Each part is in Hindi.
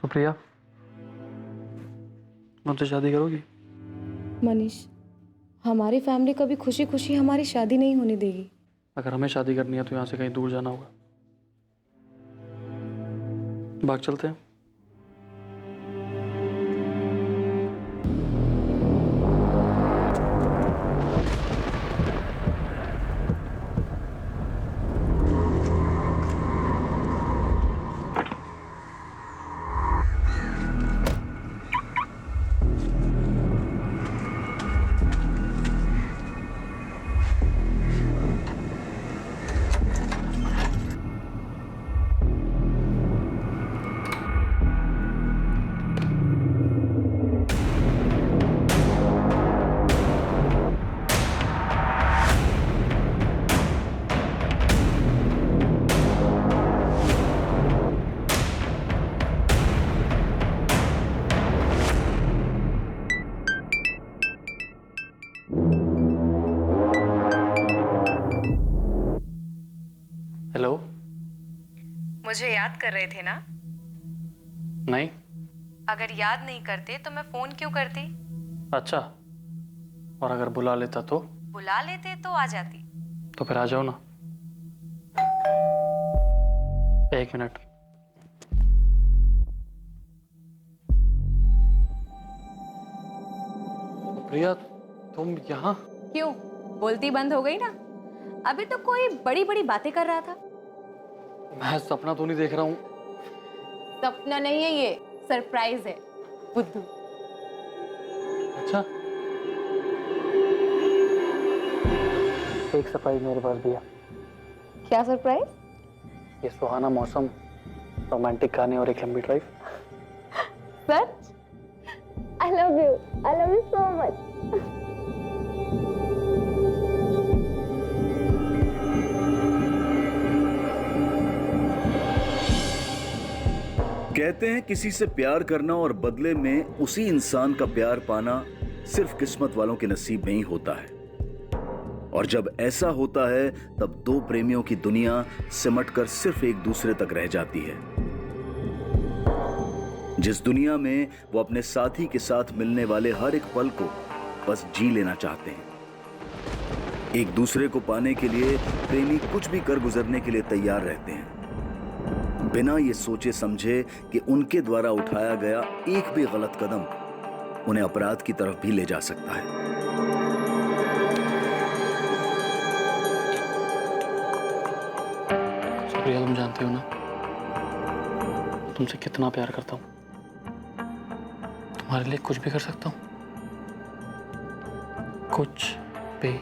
तो प्रिया, मुझसे शादी करोगी? मनीष, हमारी फैमिली कभी खुशी खुशी हमारी शादी नहीं होने देगी। अगर हमें शादी करनी है तो यहाँ से कहीं दूर जाना होगा। भाग चलते हैं। हेलो। मुझे याद कर रहे थे ना? नहीं। अगर याद नहीं करते तो मैं फोन क्यों करती? अच्छा, और अगर बुला लेता तो? बुला लेते तो आ जाती। तो फिर आ जाओ ना। 1 मिनट। प्रिया, तुम यहाँ? क्यों, बोलती बंद हो गई ना? अभी तो कोई बड़ी बड़ी बातें कर रहा था। मैं सपना तो नहीं देख रहा हूँ। सपना नहीं है, ये सरप्राइज है बुद्धू। अच्छा, एक सरप्राइज मेरे पास भी है। क्या सरप्राइज? ये सुहाना मौसम, रोमांटिक गाने और एक लंबी drive. Such? I love you so much. कहते हैं किसी से प्यार करना और बदले में उसी इंसान का प्यार पाना सिर्फ किस्मत वालों के नसीब में ही होता है। और जब ऐसा होता है तब दो प्रेमियों की दुनिया सिमटकर सिर्फ एक दूसरे तक रह जाती है। जिस दुनिया में वो अपने साथी के साथ मिलने वाले हर एक पल को बस जी लेना चाहते हैं। एक दूसरे को पाने के लिए प्रेमी कुछ भी कर गुजरने के लिए तैयार रहते हैं, बिना ये सोचे समझे कि उनके द्वारा उठाया गया एक भी गलत कदम उन्हें अपराध की तरफ भी ले जा सकता है। प्रिया, तुम जानते हो ना, तुमसे कितना प्यार करता हूँ। तुम्हारे लिए कुछ भी कर सकता हूँ, कुछ भी।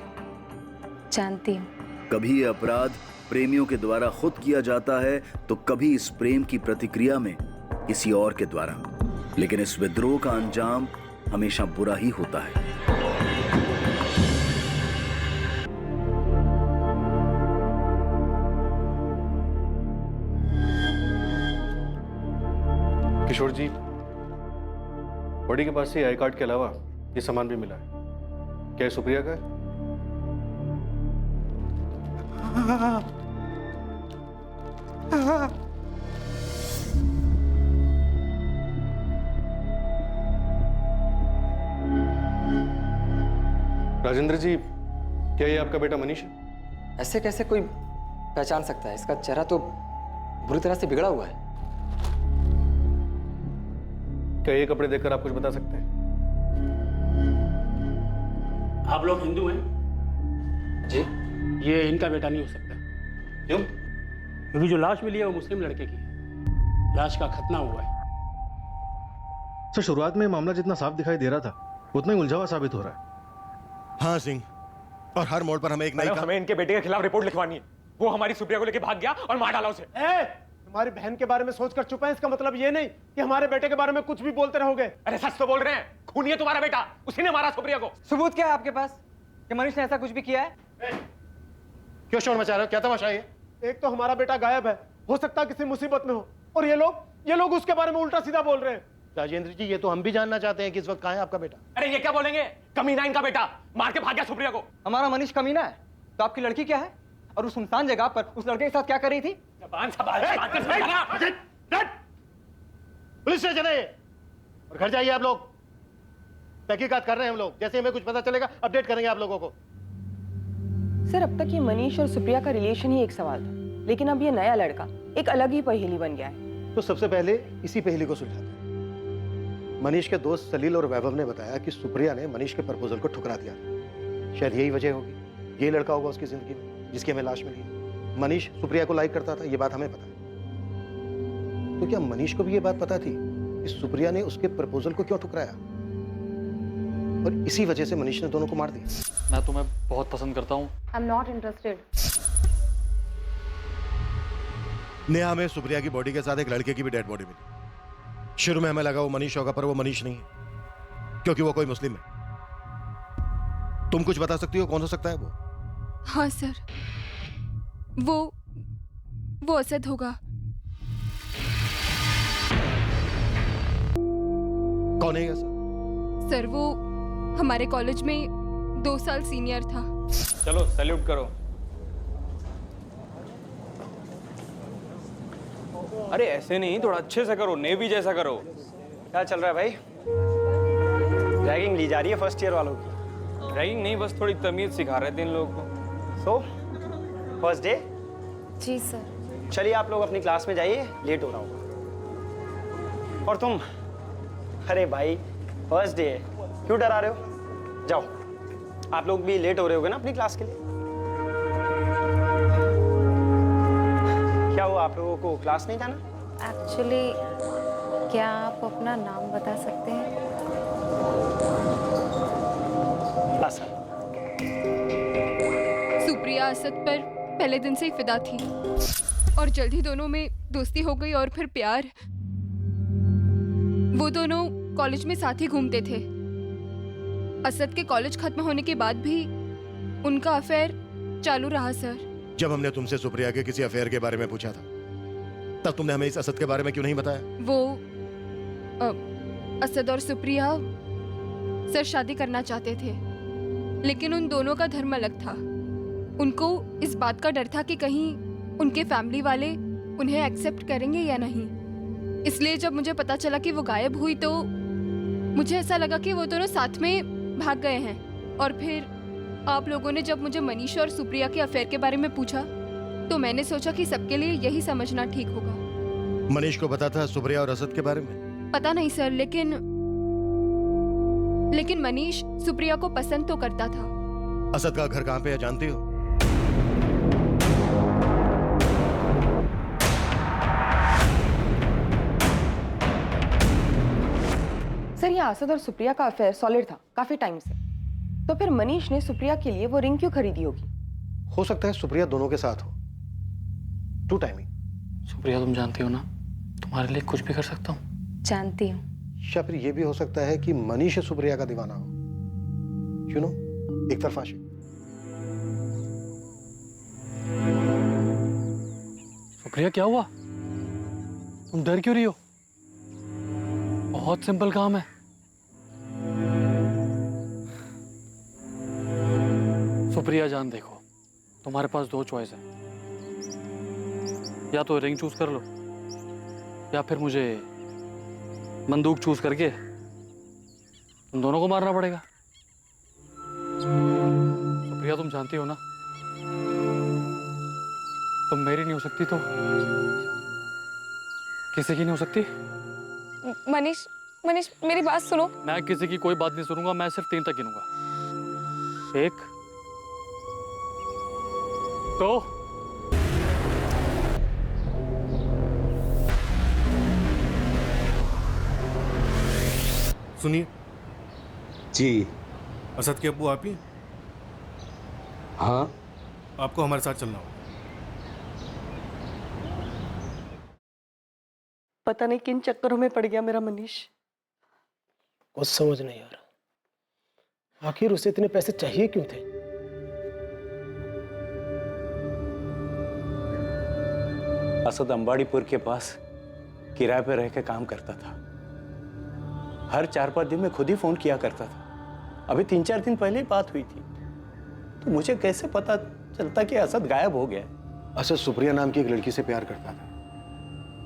जानती हूँ। कभी ये अपराध प्रेमियों के द्वारा खुद किया जाता है तो कभी इस प्रेम की प्रतिक्रिया में किसी और के द्वारा, लेकिन इस विद्रोह का अंजाम हमेशा बुरा ही होता है। किशोर जी, बॉडी के पास से आई कार्ड के अलावा ये सामान भी मिला है। क्या ये सुप्रिया का है? राजेंद्र जी, क्या ये आपका बेटा मनीष है? ऐसे कैसे कोई पहचान सकता है? इसका चेहरा तो बुरी तरह से बिगड़ा हुआ है। क्या ये कपड़े देखकर आप कुछ बता सकते हैं? आप लोग हिंदू हैं? जी? ये इनका बेटा नहीं हो सकता। क्यों? क्योंकि जो लाश मिली है वो मुस्लिम लड़के की है। लाश का खतना हुआ है। सर, शुरुआत में मामला जितना साफ दिखाई दे रहा था उतना ही उलझा साबित हो रहा है। हाँ सिंह, और हर मोड़ पर हमें एक नई हमें इनके बेटे के खिलाफ रिपोर्ट लिखवानी है। वो हमारी सुप्रिया को लेके भाग गया और मार डाला उसे। हमारी बहन के बारे में सोचकर चुप है, इसका मतलब ये नहीं कि हमारे बेटे के बारे में कुछ भी बोलते रहोगे। अरे सच तो बोल रहे हैं, खूनी है तुम्हारा बेटा, उसी ने मारा सुप्रिया को। सबूत क्या है आपके पास कि मनीष ने ऐसा कुछ भी किया है? क्यों शोर मचा रहे हो? क्या तमाशा है? एक तो हमारा बेटा गायब है, हो सकता है किसी मुसीबत में हो, और ये लोग उसके बारे में उल्टा सीधा बोल रहे हैं। राजेंद्र जी, ये तो हम भी जानना चाहते हैं कि इस वक्त कहाँ है आपका बेटा। अरे ये क्या बोलेंगे, कमीना इनका बेटा, मार के भाग गया सुप्रिया को। हमारा मनीष कमीना है तो आपकी लड़की क्या है? और उस सुनसान जगह पर उस लड़के के साथ क्या कर रही थी? जबान संभाल के बात कर। पुलिस पुलिस स्टेशन है ये। और घर जाइए आप लोग, तहकीकात कर रहे हैं हम लोग। जैसे हमें कुछ पता चलेगा अपडेट करेंगे आप लोगों को। सर अब तक ये मनीष और सुप्रिया का रिलेशन ही एक सवाल था, लेकिन अब ये नया लड़का एक अलग ही पहेली बन गया है। तो सबसे पहले इसी पहेली को सुलझाते हैं। मनीष के दोस्त सलील और वैभव ने बताया कि सुप्रिया ने मनीष के प्रपोजल को ठुकरा दिया। शायद यही वजह होगी, ये लड़का होगा उसकी जिंदगी में जिसकी हमें लाश मिली। मनीष सुप्रिया को लाइक करता था, ये बात हमें पता है। तो क्या मनीष को भी ये बात पता थी कि सुप्रिया ने उसके प्रपोजल को क्यों ठुकराया, और इसी वजह से मनीष ने दोनों को मार दिया? मैं तुम्हें बहुत पसंद करता हूँ। I am not interested. Neha में सुप्रिया की बॉडी के साथ एक लड़के की भी डेड बॉडी मिली। शुरू में हमें लगा वो मनीष होगा, पर वो मनीष नहीं है, क्योंकि वो कोई मुस्लिम है। तुम कुछ बता सकती हो कौन हो सकता है वो? हाँ सर, वो असद होगा। कौन है ये असद? सर वो हमारे कॉलेज में 2 साल सीनियर था। चलो सैल्यूट करो। अरे ऐसे नहीं, थोड़ा अच्छे से करो, नेवी जैसा करो। क्या चल रहा है भाई? रैगिंग ली जा रही है फर्स्ट ईयर वालों की? रैगिंग नहीं, बस थोड़ी तमीज सिखा रहे थे इन लोगों को। So first day? जी सर। चलिए आप लोग अपनी क्लास में जाइए, लेट हो रहा होगा। और तुम, अरे भाई फर्स्ट डे है, क्यों डरा रहे हो? जाओ, आप लोग भी लेट हो रहे होगे ना अपनी क्लास के लिए। क्या हुआ, आप लोगों को क्लास नहीं जाना? एक्चुअली क्या आप अपना नाम बता सकते हैं? सुप्रिया असद पर पहले दिन से ही फिदा थी और जल्दी दोनों में दोस्ती हो गई और फिर प्यार। वो दोनों कॉलेज में साथ ही घूमते थे। असद के कॉलेज खत्म होने के बाद भी उनका अफेयर चालू रहा सर। जब हमने तुमसे सुप्रिया के किसी अफेयर के बारे में पूछा था, तब तुमने हमें इस असद के बारे में क्यों नहीं बताया? वो असद और सुप्रिया सर शादी करना चाहते थे, लेकिन उन दोनों का धर्म अलग था। उनको इस बात का डर था कि कहीं उनके फैमिली वाले उन्हें एक्सेप्ट करेंगे या नहीं। इसलिए जब मुझे पता चला कि वो गायब हुई तो मुझे ऐसा लगा कि वो दोनों साथ में भाग गए हैं। और फिर आप लोगों ने जब मुझे मनीष और सुप्रिया के अफेयर के बारे में पूछा तो मैंने सोचा कि सबके लिए यही समझना ठीक होगा। मनीष को पता था सुप्रिया और असद के बारे में? पता नहीं सर, लेकिन मनीष सुप्रिया को पसंद तो करता था। असद का घर कहाँ पे है जानती हो? सर ये असद और सुप्रिया का अफेयर सॉलिड था काफी टाइम से, तो फिर मनीष ने सुप्रिया के लिए वो रिंग क्यों खरीदी होगी? हो सकता है सुप्रिया दोनों के साथ हो। To timing. सुप्रिया तुम जानती हो ना, तुम्हारे लिए कुछ भी कर सकता हूँ। जानती हूँ। या फिर ये भी हो सकता है कि मनीष सुप्रिया का दीवाना हो, यू नो, एक तरफा आशिक। सुप्रिया क्या हुआ? तुम डर क्यों रही हो? बहुत सिंपल काम है। सुप्रिया जान, देखो तुम्हारे पास 2 चॉइस है, या तो रिंग चूज कर लो या फिर मुझे बंदूक चूज करके तुम दोनों को मारना पड़ेगा। सुप्रिया तुम जानती हो ना, तुम मेरी नहीं हो सकती तो किसी की नहीं हो सकती। मनीष मेरी बात सुनो। मैं किसी की कोई बात नहीं सुनूंगा, मैं सिर्फ 3 तक गिनूंगा। 1 2 सुनिए जी। असद के अब्बू आप ही? हाँ, आपको हमारे साथ चलना होगा। पता नहीं किन चक्करों में पड़ गया मेरा मनीष। कुछ समझ नहीं आ रहा, आखिर उसे इतने पैसे चाहिए क्यों थे? असद अंबाड़ीपुर के पास किराए पर रह के काम करता था। हर 4-5 दिन में खुद ही फोन किया करता था। अभी 3-4 दिन पहले ही बात हुई थी, तो मुझे कैसे पता चलता कि असद गायब हो गया? असद सुप्रिया नाम की एक लड़की से प्यार करता था,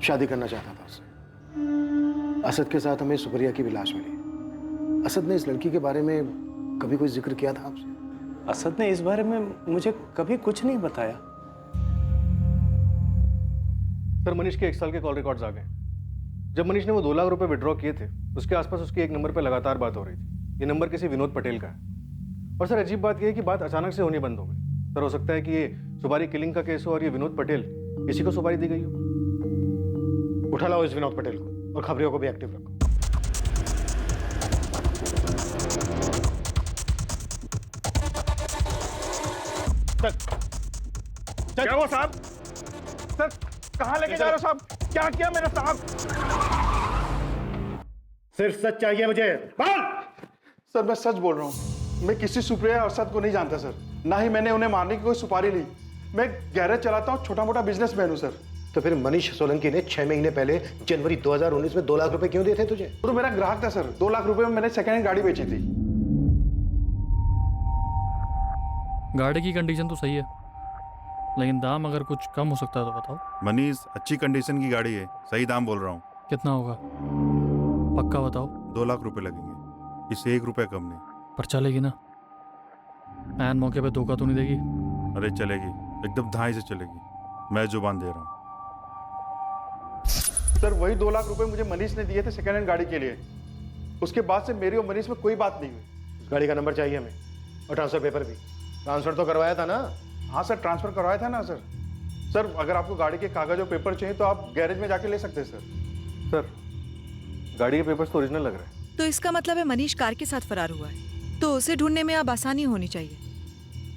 शादी करना चाहता था उससे। असद के साथ हमें सुप्रिया की भी लाश मिली। असद ने इस लड़की के बारे में कभी कोई जिक्र किया था आपसे? असद ने इस बारे में मुझे कभी कुछ नहीं बताया। सर, मनीष के 1 साल के कॉल रिकॉर्ड्स आ गए। जब मनीष ने वो 2 लाख रुपए विड्रॉ किए थे, उसके आसपास उसकी एक नंबर पे लगातार बात हो रही थी। ये नंबर किसी विनोद पटेल का है। और सर, अजीब बात यह है कि बात अचानक से होनी बंद हो गई। सर, हो सकता है कि ये सुपारी किलिंग का केस हो और ये विनोद पटेल, इसी को सुपारी दी गई हो। उठा लाओ इस विनोद पटेल को और खबरियों को भी एक्टिव रखो। क्या हुआ साहब? सर, कहाँ लेके जा रहे हो साहब? क्या किया मेरे साहब? सिर्फ सच चाहिए मुझे। बोल। सर, मैं सच बोल रहा हूँ। मैं किसी सुप्रिया और असद को नहीं जानता सर। ना ही मैंने उन्हें मारने की कोई सुपारी ली। मैं गैरेज चलाता हूँ, छोटा मोटा बिजनेसमैन हूँ सर। तो फिर मनीष सोलंकी ने 6 महीने पहले जनवरी 2019 में 2 लाख रुपए क्यों दिए थे तुझे? तो मेरा ग्राहक था सर। 2 लाख रुपए में मैंने सेकेंड हैंड गाड़ी बेची थी। गाड़ी की कंडीशन तो सही है, लेकिन दाम अगर कुछ कम हो सकता है तो बताओ। मनीष, अच्छी कंडीशन की गाड़ी है, सही दाम बोल रहा हूँ। कितना होगा पक्का बताओ। 2 लाख रुपए लगेंगे, इससे 1 रुपया कम नहीं। पर चलेगी ना? ऐन मौके पे धोखा तो नहीं देगी? अरे चलेगी, एकदम धाई से चलेगी, मैं जुबान दे रहा हूँ। सर, वही 2 लाख रुपए मुझे मनीष ने दिए थे सेकेंड हैंड गाड़ी के लिए। उसके बाद से मेरी और मनीष में कोई बात नहीं हुई। गाड़ी का नंबर चाहिए हमें और ट्रांसफर पेपर भी। ट्रांसफर तो करवाया था ना? हाँ सर, ट्रांसफर करवाया था ना सर। सर, अगर आपको गाड़ी के कागज और पेपर चाहिए तो आप गैरेज में जाके ले सकते हैं सर। सर, गाड़ी के पेपर्स तो ओरिजिनल लग रहे हैं। तो इसका मतलब है मनीष कार के साथ फरार हुआ है, तो उसे ढूंढने में अब आसानी होनी चाहिए।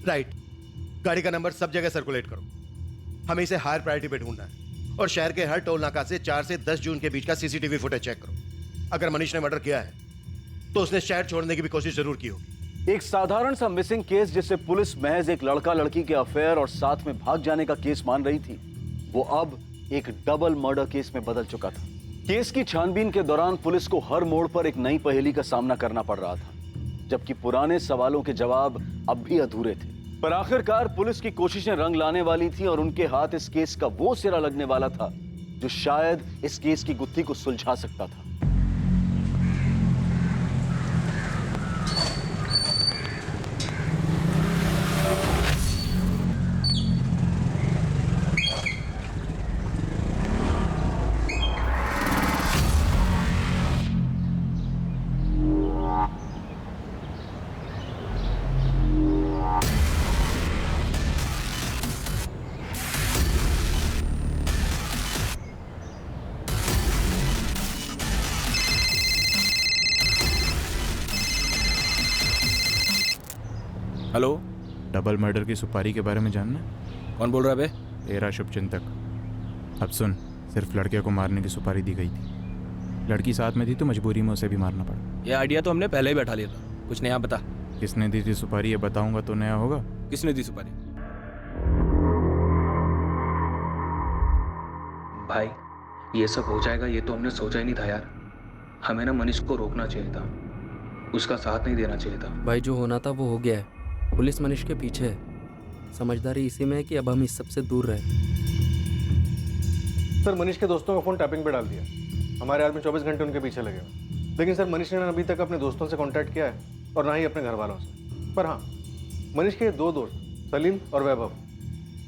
राइट। गाड़ी का नंबर सब जगह सर्कुलेट करो। हमें इसे हायर प्रायोरिटी पे ढूंढना है। और शहर के हर टोल नाका से 4 से 10 जून के बीच का सीसीटीवी फुटेज चेक करो। अगर मनीष ने मर्डर किया है तो उसने शहर छोड़ने की भी कोशिश जरूर की होगी। एक साधारण सा मिसिंग केस जिसे पुलिस महज एक लड़का लड़की के अफेयर और साथ में भाग जाने का केस मान रही थी, वो अब एक डबल मर्डर केस में बदल चुका था। केस की छानबीन के दौरान पुलिस को हर मोड़ पर एक नई पहेली का सामना करना पड़ रहा था, जबकि पुराने सवालों के जवाब अब भी अधूरे थे। पर आखिरकार पुलिस की कोशिशें रंग लाने वाली थी और उनके हाथ इस केस का वो सिरा लगने वाला था जो शायद इस केस की गुत्थी को सुलझा सकता था। हेलो, डबल मर्डर की सुपारी के बारे में जानना? कौन बोल रहा है बे? तेरा शुभचिंतक। अब सुन, सिर्फ लड़के को मारने की सुपारी दी गई थी। लड़की साथ में थी तो मजबूरी में उसे भी मारना पड़ा। ये आइडिया तो हमने पहले ही बैठा लिया था। कुछ नया बता। किसने दी थी सुपारी ये बताऊंगा तो नया होगा। किसने दी सुपारी? भाई, ये सब हो जाएगा ये तो हमने सोचा ही नहीं था यार। हमें ना मनीष को रोकना चाहिए था, उसका साथ नहीं देना चाहिए था। भाई, जो होना था वो हो गया है। पुलिस मनीष के पीछे है। समझदारी इसी में है कि अब हम इस सबसे दूर रहे। सर, मनीष के दोस्तों का फोन टैपिंग पे डाल दिया। हमारे आदमी 24 घंटे उनके पीछे लगे हुए। लेकिन सर, मनीष ने अभी तक अपने दोस्तों से कांटेक्ट किया है और ना ही अपने घर वालों से। पर हाँ, मनीष के 2 दोस्त सलीम और वैभव,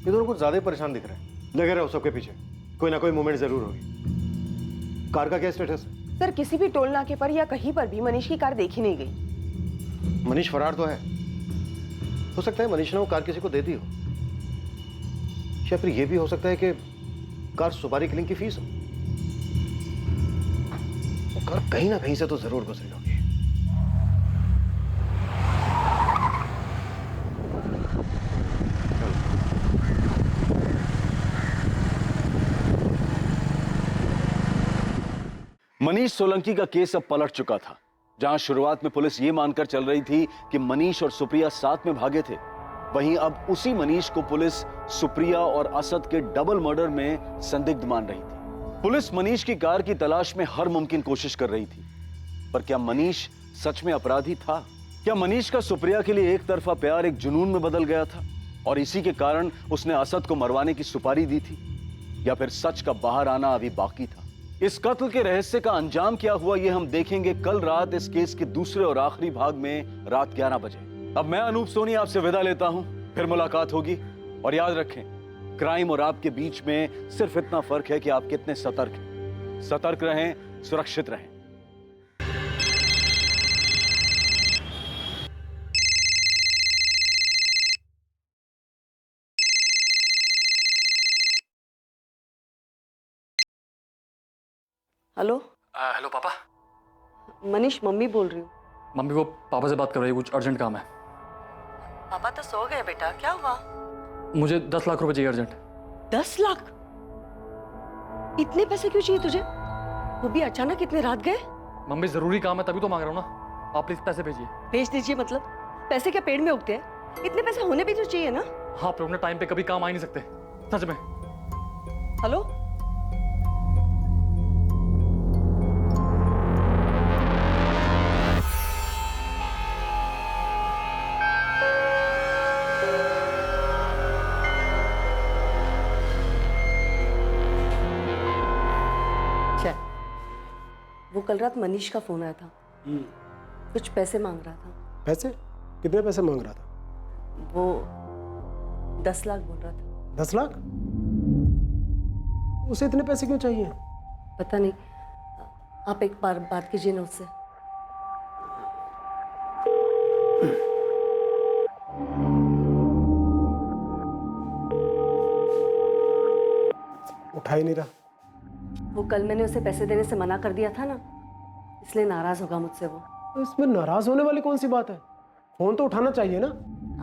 ये दोनों कुछ ज्यादा ही परेशान दिख रहे हैं। लगे रहो सबके पीछे, कोई ना कोई मूवमेंट जरूर होगी। कार का क्या स्टेटस है? सर, किसी भी टोल नाके पर या कहीं पर भी मनीष की कार देखी नहीं गई। मनीष फरार तो है। हो सकता है मनीष ने वो कार किसी को दे दी हो, या फिर यह भी हो सकता है कि कार सुपारी किलिंग की फीस हो। वो कार कहीं ना कहीं से तो जरूर गुजरी होगी। मनीष सोलंकी का केस अब पलट चुका था। जहां शुरुआत में पुलिस ये मानकर चल रही थी कि मनीष और सुप्रिया साथ में भागे थे, वहीं अब उसी मनीष को पुलिस सुप्रिया और असद के डबल मर्डर में संदिग्ध मान रही थी। पुलिस मनीष की कार की तलाश में हर मुमकिन कोशिश कर रही थी, पर क्या मनीष सच में अपराधी था? क्या मनीष का सुप्रिया के लिए एक तरफा प्यार एक जुनून में बदल गया था और इसी के कारण उसने असद को मरवाने की सुपारी दी थी? या फिर सच का बाहर आना अभी बाकी था? इस कत्ल के रहस्य का अंजाम क्या हुआ ये हम देखेंगे कल रात इस केस के दूसरे और आखिरी भाग में रात 11 बजे। अब मैं अनूप सोनी आपसे विदा लेता हूं, फिर मुलाकात होगी। और याद रखें, क्राइम और आपके बीच में सिर्फ इतना फर्क है कि आप कितने सतर्क हैं। सतर्क रहें, सुरक्षित रहें। हेलो। हेलो पापा। मनीष, मम्मी बोल रही हूँ। मम्मी को पापा से बात कर रही है, कुछ अर्जेंट काम है। पापा तो सो गए बेटा, क्या हुआ? मुझे 10 लाख रुपए चाहिए अर्जेंट। 10 लाख? इतने पैसे क्यों चाहिए तुझे? वो भी अचानक इतने रात गए? मम्मी जरूरी काम है तभी तो मांग रहा हूँ ना। आप प्लीज पैसे भेजिए। भेज दीजिए मतलब? पैसे क्या पेड़ में उगते हैं? इतने पैसे होने भी तो चाहिए ना। हाँ, पर अपने टाइम पे कभी काम आ ही नहीं सकते, सच में। हेलो। वो कल रात मनीष का फोन आया था। कुछ पैसे मांग रहा था। पैसे? कितने पैसे मांग रहा था? वो 10 लाख बोल रहा था। 10 लाख? उसे इतने पैसे क्यों चाहिए? पता नहीं, आप एक बार बात कीजिए ना उससे। उठा ही नहीं रहा। वो कल मैंने उसे पैसे देने से मना कर दिया था ना, इसलिए नाराज होगा मुझसे वो। तो इसमें नाराज होने वाली कौन सी बात है? फोन तो उठाना चाहिए ना।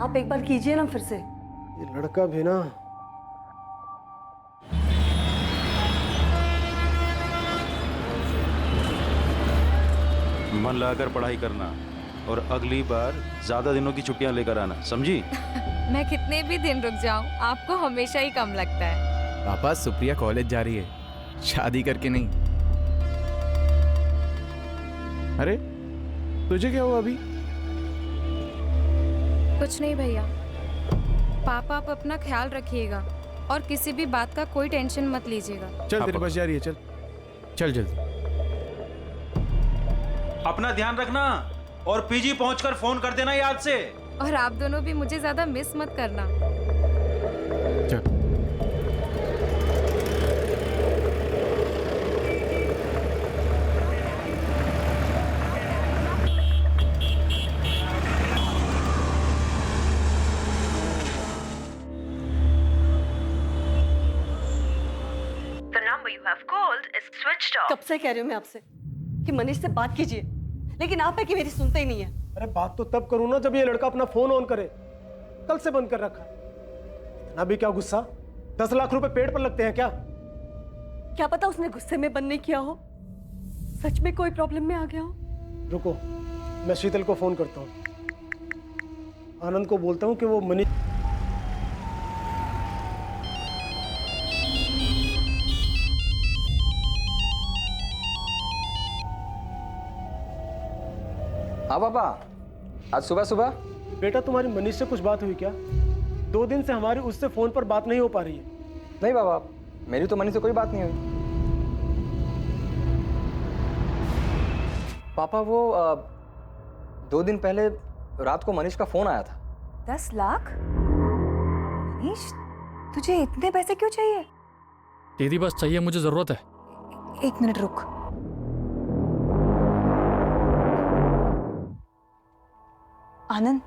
आप एक बार कीजिए ना फिर से। ये लड़का भी ना। मन लगाकर पढ़ाई करना और अगली बार ज्यादा दिनों की छुट्टियां लेकर आना, समझी? मैं कितने भी दिन रुक जाऊं, आपको हमेशा ही कम लगता है। पापा, सुप्रिया कॉलेज जा रही है, शादी करके नहीं। अरे तुझे क्या हुआ अभी? कुछ नहीं भैया। पापा, आप अपना ख्याल रखिएगा और किसी भी बात का कोई टेंशन मत लीजिएगा। चल, तेरे बस जा रही है, चल चल जल्दी। अपना ध्यान रखना और पीजी पहुंचकर फोन कर देना याद से। और आप दोनों भी मुझे ज्यादा मिस मत करना। चल। कब से कह रही हूँ मैं आपसे कि मनीष से बात कीजिए, लेकिन आप है कि मेरी सुनते ही नहीं है। अरे बात तो तब करूँ ना जब ये लड़का अपना फोन ऑन करे। कल से बंद कर रखा है। इतना भी क्या गुस्सा? 10 लाख रुपए पेड़ पर लगते हैं क्या? क्या पता उसने गुस्से में बंद नहीं किया हो, सच में कोई प्रॉब्लम में आ गया हो। रुको, मैं शीतल को फोन करता हूँ। आनंद को बोलता हूँ कि वो मनीष। हाँ पापा, आज सुबह सुबह? बेटा, तुम्हारी मनीष से कुछ बात हुई क्या? 2 दिन से हमारी उससे फोन पर बात नहीं हो पा रही है। नहीं पापा, मेरी तो मनीष से कोई बात नहीं हुई। पापा, वो 2 दिन पहले रात को मनीष का फोन आया था। 10 लाख? मनीष, तुझे इतने पैसे क्यों चाहिए? दीदी बस चाहिए, मुझे जरूरत है। 1 मिनट रुक। आनंद,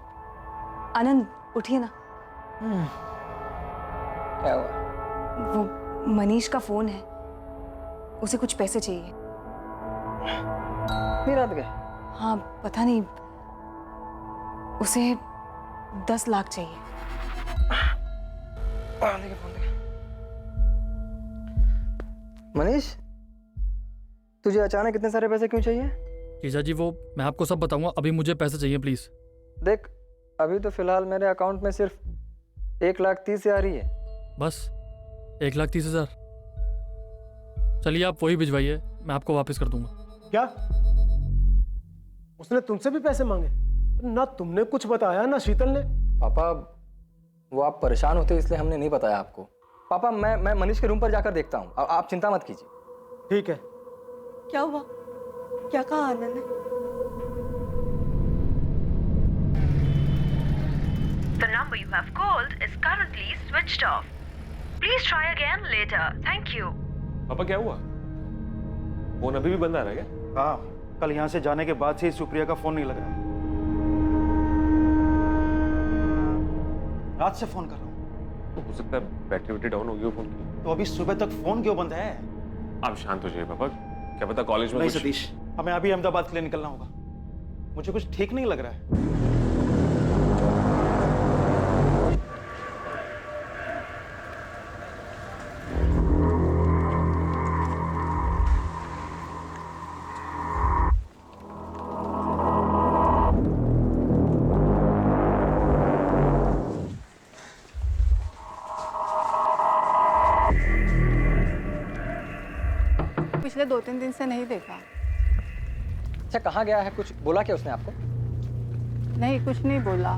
आनंद उठिए ना। क्या हुआ? वो मनीष का फोन है, उसे कुछ पैसे चाहिए। नहीं रात गए? हाँ, पता नहीं, उसे 10 लाख चाहिए। फोन देखे। मनीष, तुझे अचानक इतने सारे पैसे क्यों चाहिए? जीजा जी, वो मैं आपको सब बताऊंगा, अभी मुझे पैसे चाहिए प्लीज। देख, अभी तो फिलहाल मेरे अकाउंट में सिर्फ 1,30,000 है। बस 1,30,000? चलिए आप वही भिजवाइए, मैं आपको वापस कर दूंगा। क्या? उसने तुमसे भी पैसे मांगे? ना तुमने कुछ बताया ना शीतल ने। पापा, वो आप परेशान होते इसलिए हमने नहीं बताया आपको। पापा, मैं मनीष के रूम पर जाकर देखता हूँ, आप चिंता मत कीजिए। ठीक है, क्या हुआ? क्या कहा आनंद ने? The number you have called is currently switched off. Please try again later. Thank you. पापा क्या हुआ? फोन अभी भी बंद आ रहा है क्या? हाँ, कल यहाँ से जाने के बाद से ही सुप्रिया का फोन नहीं लग रहा है। रात से फोन कर रहा हूँ। तो हो सकता है बैटरी वैटरी डाउन हो गई हो फोन की। तो अभी सुबह तक फोन क्यों बंद है? आप शांत हो जाइए पापा, क्या पता कॉलेज में नहीं कुछ... सतीश, हमें अभी अहमदाबाद के लिए निकलना होगा। मुझे कुछ ठीक नहीं लग रहा है। पिछले 2-3 दिन से नहीं देखा। अच्छा, कहाँ गया है? कुछ बोला क्या उसने आपको? नहीं, कुछ नहीं बोला।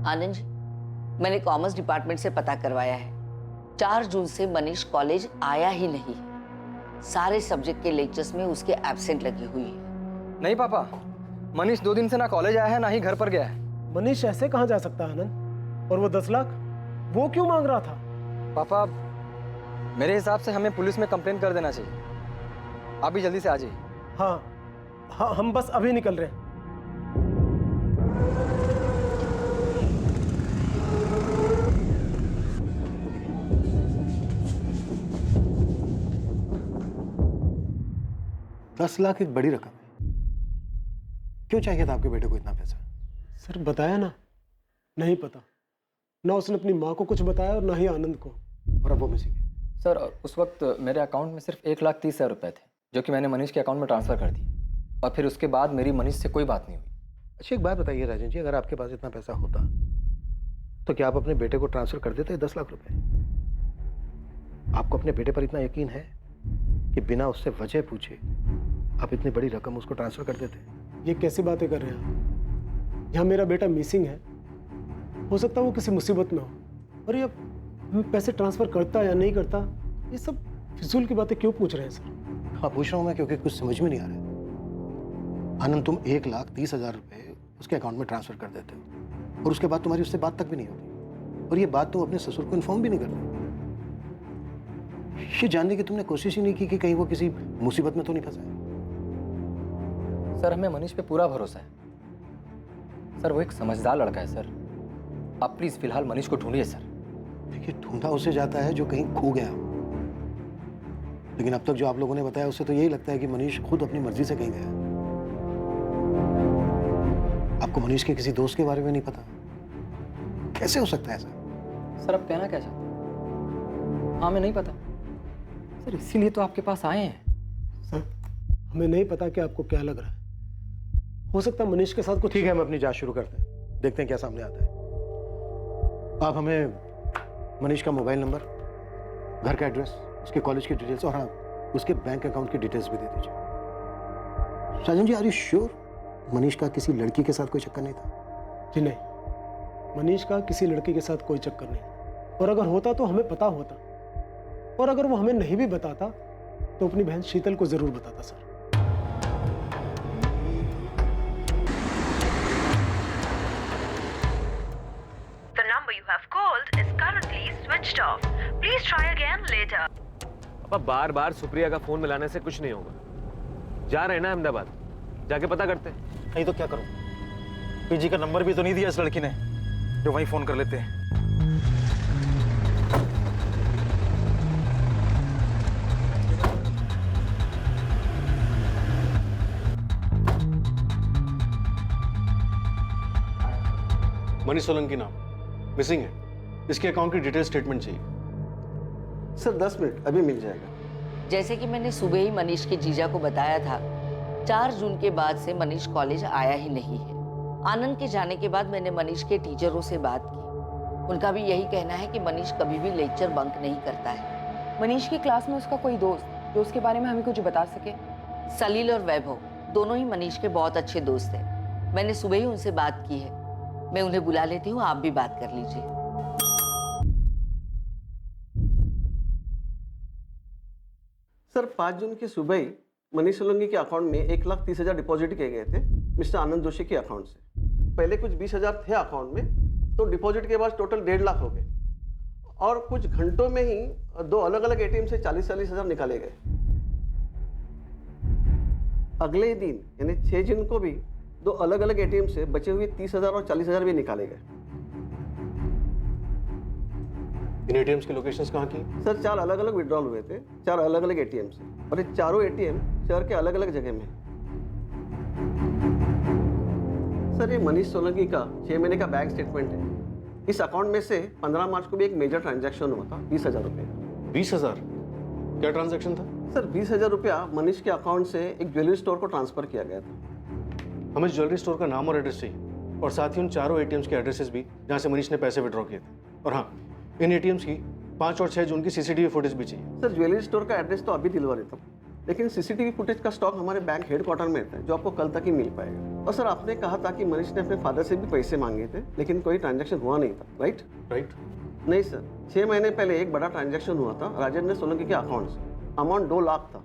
आनंद जी, मैंने कॉमर्स डिपार्टमेंट से पता करवाया है। 4 जून से मनीष कॉलेज आया ही नहीं है। सारे सब्जेक्ट के लेक्चर्स में उसके एब्सेंट लगी हुई है। नहीं पापा, मनीष 2 दिन से ना कॉलेज आया है ना ही घर पर गया है। मनीष ऐसे कहाँ जा सकता है आनंद? और वो 10 लाख वो क्यों मांग रहा था? पापा, मेरे हिसाब से हमें पुलिस में कंप्लेंट कर देना चाहिए। आप भी जल्दी से आ जाइए। हाँ, हम बस अभी निकल रहे हैं। $10 लाख एक बड़ी रकम है। क्यों चाहिए था आपके बेटे को इतना पैसा? सर बताया ना, नहीं पता। ना उसने अपनी माँ को कुछ बताया और ना ही आनंद को। और अब वो मिसिंग है। सर, उस वक्त मेरे अकाउंट में सिर्फ 1,30,000 रुपए थे, जो कि मैंने मनीष के अकाउंट में ट्रांसफर कर दिए। और फिर उसके बाद मेरी मनीष से कोई बात नहीं हुई। अच्छा, एक बात बताइए राजन जी, अगर आपके पास इतना पैसा होता तो क्या आप अपने बेटे को ट्रांसफर कर देते 10 लाख रुपए? आपको अपने बेटे पर इतना यकीन है कि बिना उससे वजह पूछे आप इतनी बड़ी रकम उसको ट्रांसफर कर देते? ये कैसी बातें कर रहे हैं आप? यहाँ मेरा बेटा मिसिंग है, हो सकता है वो किसी मुसीबत में हो। और ये पैसे ट्रांसफर करता या नहीं करता, ये सब फिजूल की बातें क्यों पूछ रहे हैं सर? हाँ, पूछ रहा हूँ मैं क्योंकि कुछ समझ में नहीं आ रहा है। आनंद, तुम 1,30,000 रुपए उसके अकाउंट में ट्रांसफर कर देते हो और उसके बाद तुम्हारी उससे बात तक भी नहीं होती, और ये बात तुम अपने ससुर को इन्फॉर्म भी नहीं करते। ये जानने की तुमने कोशिश ही नहीं की कि कहीं वो किसी मुसीबत में तो नहीं फंसा है। सर, हमें मनीष पे पूरा भरोसा है। सर, वो एक समझदार लड़का है सर। आप प्लीज फिलहाल मनीष को ढूंढिए सर। देखिए, ढूंढा उसे जाता है जो कहीं खो गया हो, लेकिन अब तक जो आप लोगों ने बताया उससे तो यही लगता है कि मनीष खुद अपनी मर्जी से कहीं गया। आपको मनीष के किसी दोस्त के बारे में नहीं पता? कैसे हो सकता है ऐसा? सर, आप कहना क्या चाहते हैं? हाँ, हमें नहीं पता सर, इसीलिए तो आपके पास आए हैं। सर, हमें नहीं पता कि आपको क्या लग रहा है। हो सकता है मनीष के साथ कुछ। ठीक है, हम अपनी जांच शुरू करते हैं, देखते हैं क्या सामने आता है। आप हमें मनीष का मोबाइल नंबर, घर का एड्रेस, उसके कॉलेज की डिटेल्स और हाँ, उसके बैंक अकाउंट की डिटेल्स भी दे दीजिए। Rajan ji, are you sure Manish का किसी लड़की के साथ कोई चक्कर नहीं था? जी नहीं, मनीष का किसी लड़की के साथ कोई चक्कर नहीं, और अगर होता तो हमें पता होता, और अगर वो हमें नहीं भी बताता तो अपनी बहन शीतल को जरूर बताता sir. The number you have called is currently switched off. Please try again later. पापा, बार बार सुप्रिया का फोन मिलाने से कुछ नहीं होगा। जा रहे हैं ना अहमदाबाद, जाके पता करते हैं। नहीं तो क्या करूं? पीजी का नंबर भी तो नहीं दिया इस लड़की ने जो वहीं फोन कर लेते हैं। मनीष सोलंकी नाम, मिसिंग है। इसके अकाउंट की डिटेल स्टेटमेंट चाहिए। सर 10 मिनट, अभी मिल जाएगा। जैसे कि मैंने सुबह ही मनीष के जीजा को बताया था, 4 जून के बाद से मनीष कॉलेज आया ही नहीं है। आनंद के जाने के बाद मैंने मनीष के टीचरों से बात की। उनका भी यही कहना है कि मनीष कभी भी लेक्चर बंक नहीं करता है। मनीष की क्लास में उसका कोई दोस्त जो उसके बारे में हमें कुछ बता सके? सलील और वैभव दोनों ही मनीष के बहुत अच्छे दोस्त हैं। मैंने सुबह ही उनसे बात की है। मैं उन्हें बुला लेती हूँ, आप भी बात कर लीजिए। सर 5 जून की सुबह ही मनीष सोलंकी के अकाउंट में 1,30,000 डिपॉजिट किए गए थे मिस्टर आनंद जोशी के अकाउंट से। पहले कुछ 20,000 थे अकाउंट में, तो डिपॉजिट के बाद टोटल 1.5 लाख हो गए और कुछ घंटों में ही 2 अलग अलग एटीएम से 40,000 निकाले गए। अगले ही दिन यानी 6 जून को भी 2 अलग अलग एटीएम से बचे हुए 30,000 और 40,000 भी निकाले गए। इन एटीएम्स की लोकेशंस कहाँ की? सर 4 अलग अलग विड्रॉल हुए थे 4 अलग अलग एटीएम से, और ये चारों एटीएम शहर के अलग अलग जगह में। सर ये मनीष सोलंकी का 6 महीने का बैंक स्टेटमेंट है। इस अकाउंट में से 15 मार्च को भी एक मेजर ट्रांजैक्शन हुआ था 20,000 रुपये का। 20,000? क्या ट्रांजैक्शन था? सर 20,000 रुपया मनीष के अकाउंट से एक ज्वेलरी स्टोर को ट्रांसफर किया गया था। हमें ज्वेलरी स्टोर का नाम और एड्रेस चाहिए, और साथ ही उन चारों एटीएम्स के एड्रेसेस भी जहाँ से मनीष ने पैसे विड्रॉ किए थे। और हाँ, इन एटीएम्स की 5 और 6 जून की सीसीटीवी फुटेज भी चाहिए। सर ज्वेलरी स्टोर का एड्रेस तो अभी दिलवा देता हूँ, लेकिन सीसीटीवी फुटेज का स्टॉक हमारे बैंक हेडक्वार्टर में रहता है, जो आपको कल तक ही मिल पाएगा। और सर आपने कहा था कि मनीष ने अपने फादर से भी पैसे मांगे थे, लेकिन कोई ट्रांजैक्शन हुआ नहीं था, राइट? नहीं सर, 6 महीने पहले एक बड़ा ट्रांजैक्शन हुआ था राजेंद्र सोलंकी के अकाउंट से। अमाउंट 2 लाख था।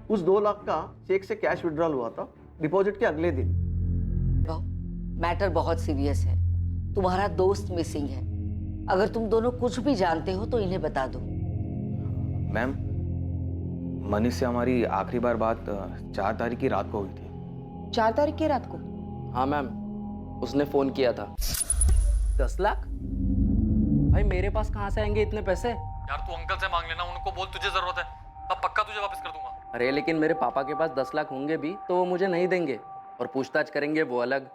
उस 2 लाख का चेक से कैश विड्रॉल हुआ था डिपॉजिट के अगले दिन। मैटर बहुत सीरियस है। तुम्हारा दोस्त मिसिंग है। अगर तुम दोनों कुछ भी जानते हो तो इन्हें बता दो। मैम, मनीष से हमारी आखिरी बार बात 4 तारीख की रात को हुई थी। 4 तारीख की रात को? हाँ मैम, उसने फोन किया था। 10 लाख? भाई मेरे पास कहाँ से आएंगे इतने पैसे? यार तू अंकल से मांग लेना, उनको बोल तुझे जरूरत है, तब पक्का तुझे वापस कर दूंगा। अरे लेकिन मेरे पापा के पास 10 लाख होंगे भी तो वो मुझे नहीं देंगे, और पूछताछ करेंगे वो अलग।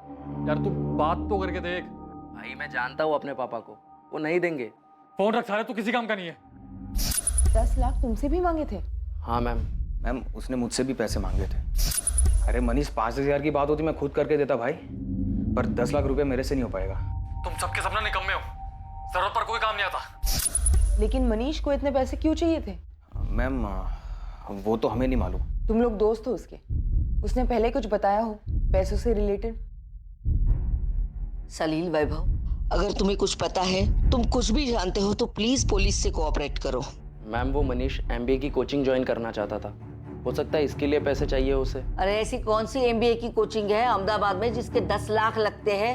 यार तू बात तो करके देख। भाई मैं जानता हूँ अपने पापा को, वो नहीं देंगे। फोन रख सारे, तू किसी काम का नहीं है। 10 लाख तुमसे भी मांगे थे? हाँ मैम। मैम उसने मुझसे भी पैसे मांगे थे। अरे मनीष 5,000 की बात होती मैं खुद करके देता भाई, पर 10 लाख रुपए मेरे से नहीं हो पाएगा। तुम सबके सपने निकम्मे हो, जरूरत पर कोई काम नहीं आता। लेकिन मनीष को इतने पैसे क्यों चाहिए थे? मैम वो तो हमें नहीं मालूम। तुम लोग दोस्त हो उसके? उसने पहले कुछ बताया हो पैसों से रिलेटेड? सलील, वैभव, अगर तुम्हें कुछ पता है, तुम कुछ भी जानते हो तो प्लीज पुलिस से कोऑपरेट करो। मैम वो मनीष MBA की कोचिंग ज्वाइन करना चाहता था, हो सकता है इसके लिए पैसे चाहिए उसे। अरे ऐसी कौन सी MBA की कोचिंग है अहमदाबाद में जिसके 10 लाख लगते हैं?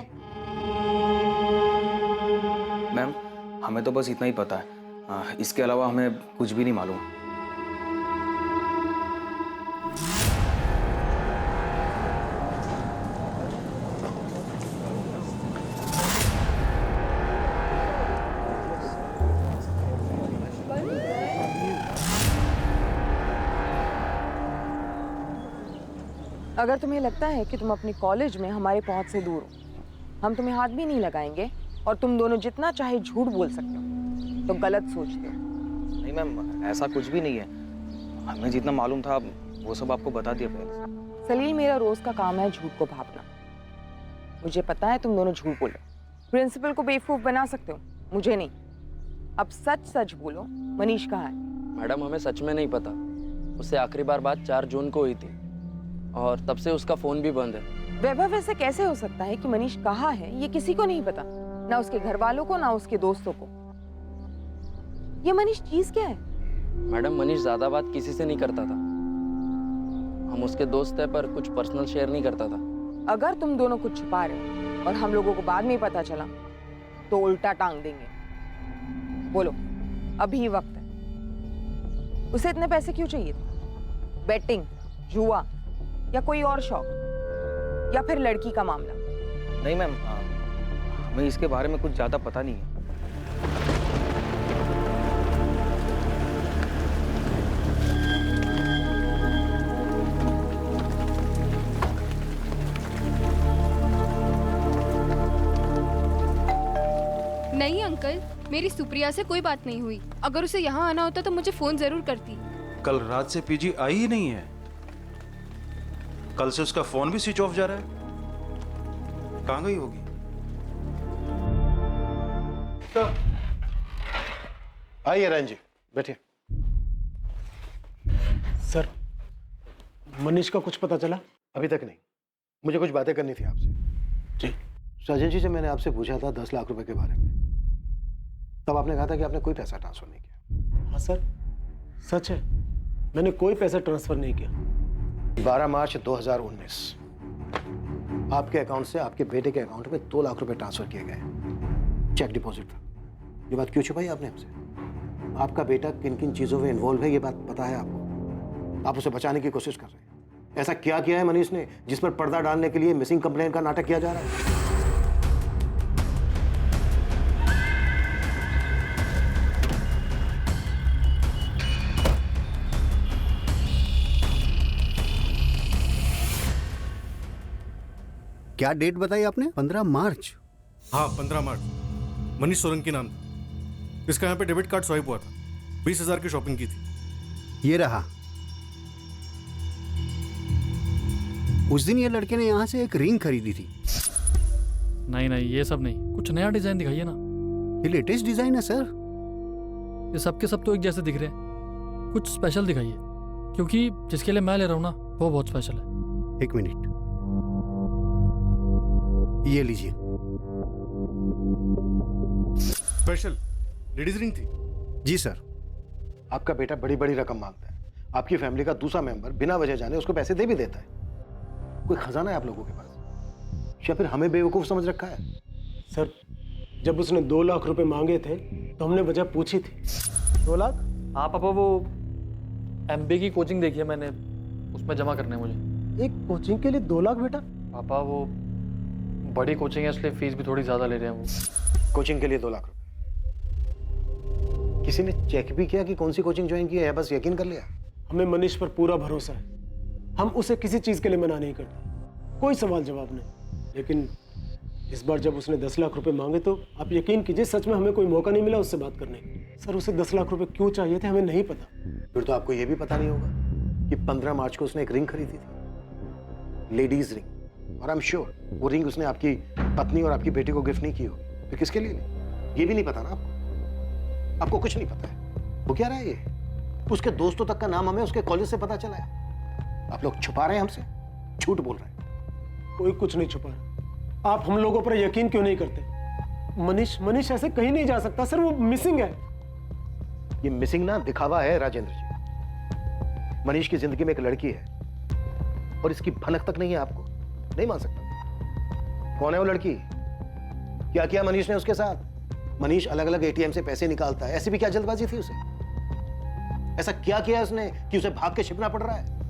मैम हमें तो बस इतना ही पता है, इसके अलावा हमें कुछ भी नहीं मालूम। अगर तुम्हें लगता है कि तुम अपने कॉलेज में हमारे पहुंच से दूर हो, हम तुम्हें हाथ भी नहीं लगाएंगे और तुम दोनों जितना चाहे झूठ बोल सकते हो, तो गलत सोचते हो। नहीं मैम, ऐसा कुछ भी नहीं है। हमें जितना मालूम था वो सब आपको बता दिया पहले। सलील, मेरा रोज का काम है झूठ को भापना। मुझे पता है तुम दोनों झूठ बोलो, प्रिंसिपल को बेवकूफ बना सकते हो, मुझे नहीं। अब सच सच बोलो, मनीष कहाँ है? मैडम हमें सच में नहीं पता। उससे आखिरी बार बात 4 जून को हुई थी और तब से उसका फोन भी बंद है। वैभव, ऐसे कैसे हो सकता है कि मनीष कहाँ है ये किसी को नहीं पता, ना उसके घर वालों को ना उसके दोस्तों को। ये मनीष चीज क्या है? मैडम मनीष ज्यादा बात किसी से नहीं करता था। हम उसके दोस्त है पर कुछ पर्सनल शेयर नहीं करता था। अगर तुम दोनों कुछ छुपा रहे हो और हम लोगों को बाद में पता चला तो उल्टा टांग देंगे। बोलो, अभी वक्त है। उसे इतने पैसे क्यों चाहिए थे? बेटिंग, जुआ या कोई और शौक, या फिर लड़की का मामला? नहीं मैम, हमें इसके बारे में कुछ ज्यादा पता नहीं है। नहीं अंकल, मेरी सुप्रिया से कोई बात नहीं हुई। अगर उसे यहाँ आना होता तो मुझे फोन जरूर करती। कल रात से पीजी आई ही नहीं है। कल से उसका फोन भी स्विच ऑफ जा रहा है। कहाँ गई होगी? आइए रैन जी, बैठिए। सर, मनीष का कुछ पता चला? अभी तक नहीं। मुझे कुछ बातें करनी थी आपसे। जी। साजन जी, जब मैंने आपसे पूछा था 10 लाख रुपए के बारे में, तब आपने कहा था कि आपने कोई पैसा ट्रांसफर नहीं किया। हाँ सर, सच है, मैंने कोई पैसा ट्रांसफर नहीं किया। 12 मार्च 2019 आपके अकाउंट से आपके बेटे के अकाउंट में 2 लाख रुपए ट्रांसफर किए गए। चेक डिपॉजिट था। ये बात क्यों छुपाई आपने हमसे? आपका बेटा किन किन चीजों में इन्वॉल्व है ये बात पता है आपको। आप उसे बचाने की कोशिश कर रहे हैं। ऐसा क्या किया है मनीष ने जिस पर पर्दा डालने के लिए मिसिंग कंप्लेन का नाटक किया जा रहा है? क्या डेट बताई आपने? 15 मार्च? हाँ, 15 मार्च। मनीष सोलंकी नाम था। इसका यहाँ पे डेबिट कार्ड स्वाइप हुआ था। 20,000 की शॉपिंग की थी। ये रहा। उस दिन ये लड़के ने यहाँ से एक रिंग खरीदी थी। नहीं नहीं, ये सब नहीं, कुछ नया डिजाइन दिखाइए ना। ये लेटेस्ट डिजाइन है सर। ये सब के सब तो एक जैसे दिख रहे हैं, कुछ स्पेशल दिखाइए, क्योंकि जिसके लिए मैं ले रहा हूँ ना वो बहुत स्पेशल है। 1 मिनट, ये लीजिए। स्पेशल लेडीज रिंग थी? जी सर। आपका बेटा बड़ी बड़ी रकम मांगता है। आपकी फैमिली का दूसरा मेंबर बिना वजह जाने उसको पैसे दे भी देता है। कोई खजाना है आप लोगों के पास, या फिर हमें बेवकूफ समझ रखा है? सर, जब उसने 2 लाख रुपए मांगे थे तो हमने वजह पूछी थी। 2 लाख? हाँ पापा, वो MBA की कोचिंग देखी है मैंने, उसमें जमा करने हैं मुझे। एक कोचिंग के लिए 2 लाख बेटा? पापा वो बड़ी कोचिंग है, इसलिए फीस भी थोड़ी ज्यादा ले रहे हैं वो। कोचिंग के लिए 2 लाख रुपए? किसी ने चेक भी किया कि कौन सी कोचिंग ज्वाइन की है, बस यकीन कर लिया? हमें मनीष पर पूरा भरोसा है। हम उसे किसी चीज के लिए मना नहीं करते, कोई सवाल जवाब नहीं। लेकिन इस बार जब उसने 10 लाख रुपए मांगे तो आप यकीन कीजिए, सच में हमें कोई मौका नहीं मिला उससे बात करने का। सर, उसे 10 लाख रुपए क्यों चाहिए थे हमें नहीं पता। फिर तो आपको यह भी पता नहीं होगा कि 15 मार्च को उसने एक रिंग खरीदी थी, लेडीज रिंग। और आई एम श्योर वो रिंग उसने आपकी पत्नी और आपकी बेटी को गिफ्ट नहीं की होगी। फिर किसके लिए ली? ये भी नहीं पता ना आपको? आपको कुछ नहीं पता है। वो क्या रहा है ये? उसके दोस्तों तक का नाम हमें उसके कॉलेज से पता चला है। आप लोग छुपा रहे हैं हमसे, झूठ बोल रहे हैं। कोई कुछ नहीं छुपा रहा। आप हम लोगों पर यकीन क्यों नहीं करते? मनीष ऐसे कहीं नहीं जा सकता सर, वो मिसिंग है। ये मिसिंग ना दिखावा है राजेंद्र जी। मनीष की जिंदगी में एक लड़की है और इसकी भनक तक नहीं है। आपको नहीं मान सकता। कौन है वो लड़की? क्या किया मनीष ने उसके साथ? मनीष अलग अलग ATM से पैसे निकालता है, ऐसी भी क्या जल्दबाजी थी उसे? ऐसा क्या किया उसने कि उसे भाग के छिपना पड़ रहा है?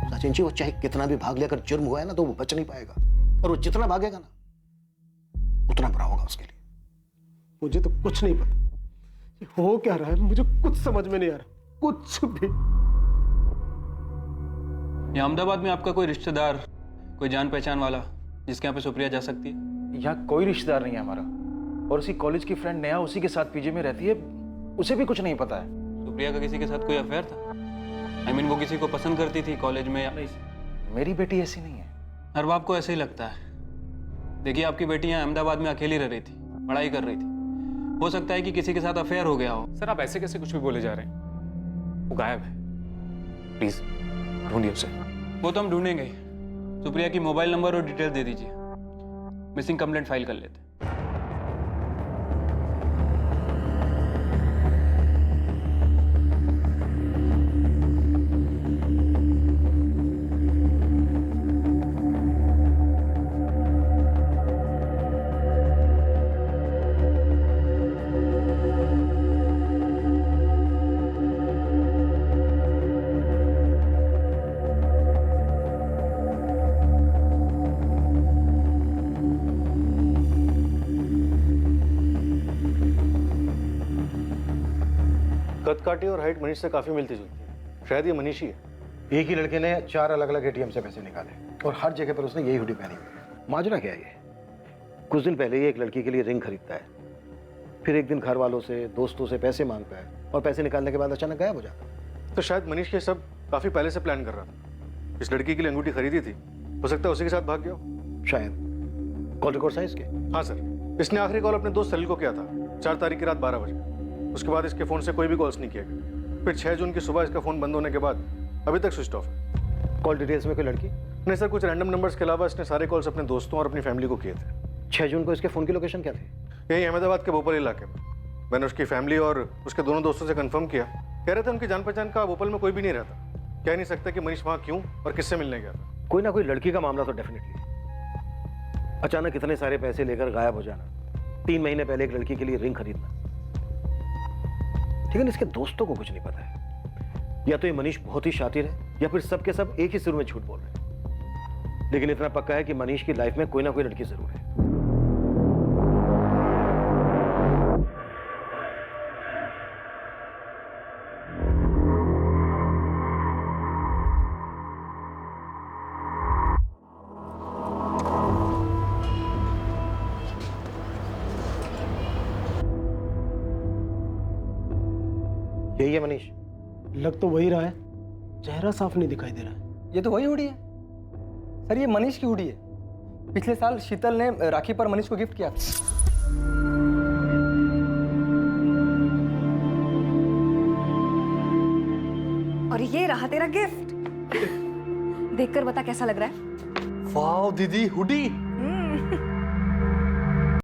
सचिन जी, वो चाहे कितना भी भाग ले, अगर जुर्म हुआ है ना तो वो बच नहीं पाएगा। और वो जितना भागेगा ना उतना बुरा होगा उसके लिए। मुझे तो कुछ नहीं पता ये हो क्या रहा है, मुझे कुछ समझ में नहीं आ रहा, कुछ भी। यहाँ अहमदाबाद में आपका कोई रिश्तेदार, कोई जान पहचान वाला जिसके यहाँ पे सुप्रिया जा सकती है? यहाँ कोई रिश्तेदार नहीं है हमारा, और उसी कॉलेज की फ्रेंड नेहा उसी के साथ पीजी में रहती है, उसे भी कुछ नहीं पता है। सुप्रिया का किसी के साथ कोई अफेयर था? I mean, वो किसी को पसंद करती थी कॉलेज में या नहीं? मेरी बेटी ऐसी नहीं है। हर बाप को ऐसे ही लगता है। देखिए, आपकी बेटी यहाँ अहमदाबाद में अकेली रह रही थी, पढ़ाई कर रही थी। हो सकता है कि किसी के साथ अफेयर हो गया हो। सर, आप ऐसे कैसे कुछ भी बोले जा रहे हैं? वो गायब है, प्लीज ढूंढिए उसे। वो तो हम ढूंढेंगे। सुप्रिया की मोबाइल नंबर और डिटेल दे दीजिए, मिसिंग कंप्लेंट फाइल कर लेते। कद काठी और हाइट मनीष से काफी मिलती जुलती है। शायद ये मनीष ही है। एक ही लड़के ने 4 अलग अलग ATM से पैसे निकाले और हर जगह पर उसने यही हुडी पहनी हुई है। माजरा क्या है ये? कुछ दिन पहले ये एक लड़की के लिए रिंग खरीदता है, फिर एक दिन घर वालों से, दोस्तों से पैसे मांगता है और पैसे निकालने के बाद अचानक गायब हो जाता है। तो शायद मनीष ये सब काफी पहले से प्लान कर रहा था। इस लड़की के लिए अंगूठी खरीदी थी, हो सकता है उसी के साथ भाग गया हो। शायद कॉल रिकॉर्ड साइज के? हाँ सर, इसने आखिरी कॉल अपने दोस्त सलील को किया था 4 तारीख की रात 12 बजे। उसके बाद इसके फोन से कोई भी कॉल्स नहीं किया गया। फिर 6 जून की सुबह इसका फोन बंद होने के बाद अभी तक स्विच ऑफ है। कॉल डिटेल्स में कोई लड़की? नहीं सर, कुछ रैंडम नंबर्स के अलावा इसने सारे कॉल्स अपने दोस्तों और अपनी फैमिली को किए थे। 6 जून को इसके फोन की लोकेशन क्या थी? यही अहमदाबाद के भोपाल इलाके में। मैंने उसकी फैमिली और उसके दोनों दोस्तों से कंफर्म किया, कह रहे थे उनकी जान पहचान का भोपाल में कोई भी नहीं रहता। कह नहीं सकता कि मनीष वहाँ क्यों और किससे मिलने गया था। कोई ना कोई लड़की का मामला तो डेफिनेटली। अचानक इतने सारे पैसे लेकर गायब हो जाना, 3 महीने पहले एक लड़की के लिए रिंग खरीदना, लेकिन इसके दोस्तों को कुछ नहीं पता है। या तो ये मनीष बहुत ही शातिर है या फिर सब के सब एक ही सुर में झूठ बोल रहे हैं। लेकिन इतना पक्का है कि मनीष की लाइफ में कोई ना कोई लड़की जरूर है। यही है मनीष? लग तो वही रहा है, चेहरा साफ नहीं दिखाई दे रहा है। ये तो वही हुडी है सर, ये मनीष की हुडी है। पिछले साल शीतल ने राखी पर मनीष को गिफ्ट किया था। और ये रहा तेरा गिफ्ट। देखकर बता कैसा लग रहा है? वाह दीदी, हुडी